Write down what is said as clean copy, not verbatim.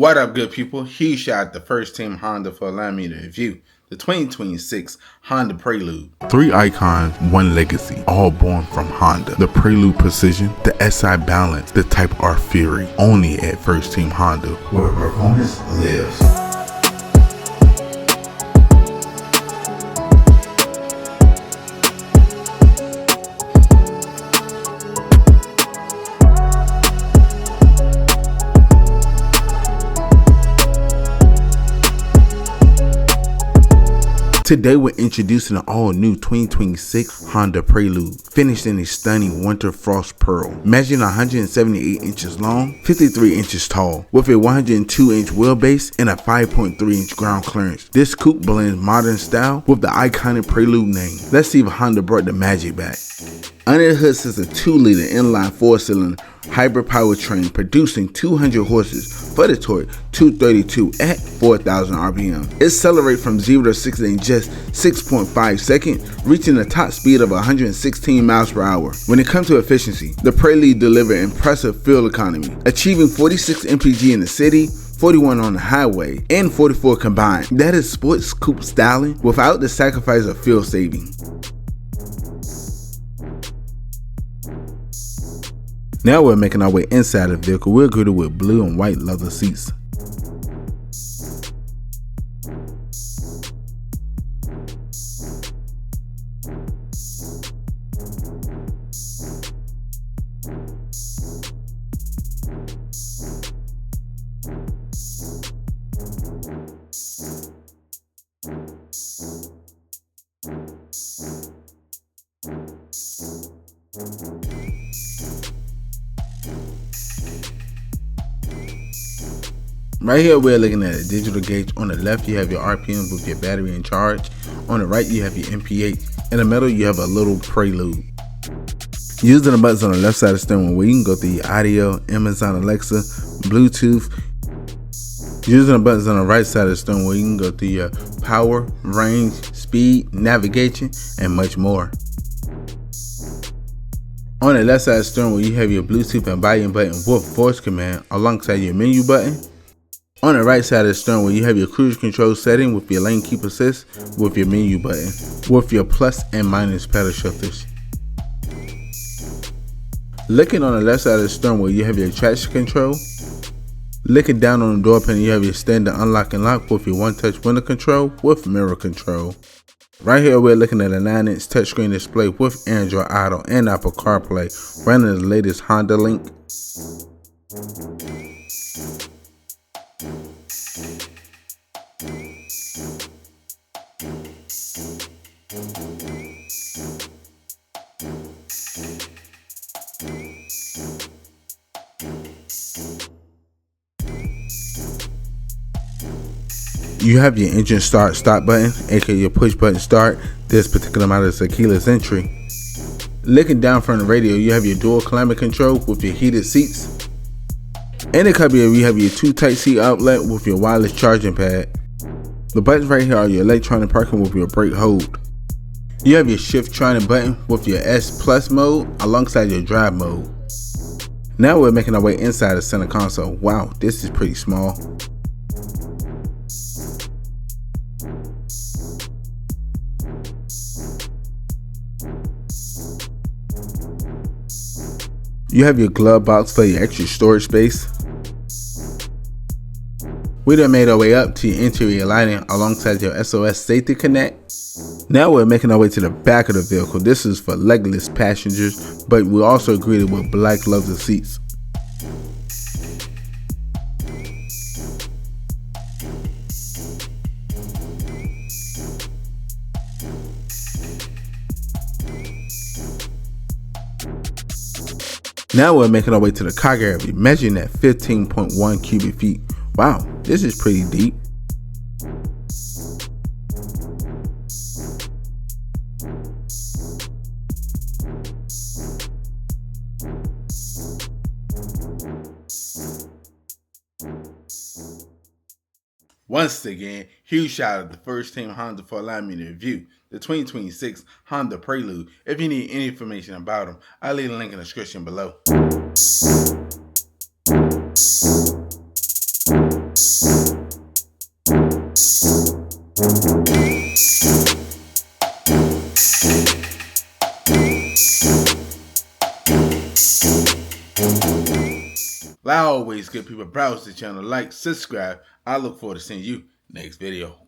What up, good people? Huge shout out to First Team Honda for allowing me to review the 2026 Honda Prelude. 3 icons, 1 legacy, all born from Honda. The Prelude Precision, the SI Balance, the Type R Fury, only at First Team Honda, where performance lives. Today we're introducing an all-new 2026 Honda Prelude, finished in a stunning winter frost pearl, measuring 178 inches long, 53 inches tall, with a 102-inch wheelbase and a 5.3-inch ground clearance. This coupe blends modern style with the iconic Prelude name. Let's see if Honda brought the magic back. Under the hood sits a 2-liter inline 4-cylinder hybrid powertrain producing 200 horses for the torque 232 at 4,000 RPM. It accelerates from 0 to 60 in just 6.5 seconds, reaching a top speed of 116 miles per hour. When it comes to efficiency, the Prelude delivers impressive fuel economy, achieving 46 mpg in the city, 41 on the highway, and 44 combined. That is sports coupe styling without the sacrifice of fuel saving. Now we're making our way inside the vehicle. We're greeted with blue and white leather seats. Right here we're looking at a digital gauge. On the left you have your RPMs with your battery in charge. On the right you have your MPH. In the middle you have a little Prelude. Using the buttons on the left side of the steering wheel, you can go through your audio, Amazon Alexa, Bluetooth. Using the buttons on the right side of the steering wheel, you can go through your power, range, speed, navigation, and much more. On the left side of the steering wheel you have your Bluetooth and volume button with voice command alongside your menu button. On the right side of the steering wheel, you have your cruise control setting with your lane keep assist with your menu button, with your plus and minus pedal shifters. Looking on the left side of the steering wheel, you have your traction control. Looking down on the door panel, you have your standard unlock and lock with your one-touch window control with mirror control. Right here, we're looking at a 9-inch touchscreen display with Android Auto and Apple CarPlay, running the latest Honda Link. You have your engine start stop button, aka your push button start. This particular model is a keyless entry. Looking down from the radio, you have your dual climate control with your heated seats. In the cubby area, you have your 2 Type-C outlet with your wireless charging pad. The buttons right here are your electronic parking with your brake hold. You have your shift tronic button with your S Plus mode alongside your drive mode. Now we're making our way inside the center console. Wow, this is pretty small. You have your glove box for your extra storage space. We then made our way up to your interior lighting alongside your SOS Safety Connect. Now we're making our way to the back of the vehicle. This is for legless passengers, but we also greeted with black leather seats. Now we're making our way to the cargo area, measuring at 15.1 cubic feet. Wow, this is pretty deep. Once again, huge shout out to First Team Honda for allowing me to review the 2026 Honda Prelude. If you need any information about them, I'll leave a link in the description below. Like always, good people, browse the channel, like, subscribe. I look forward to seeing you next video.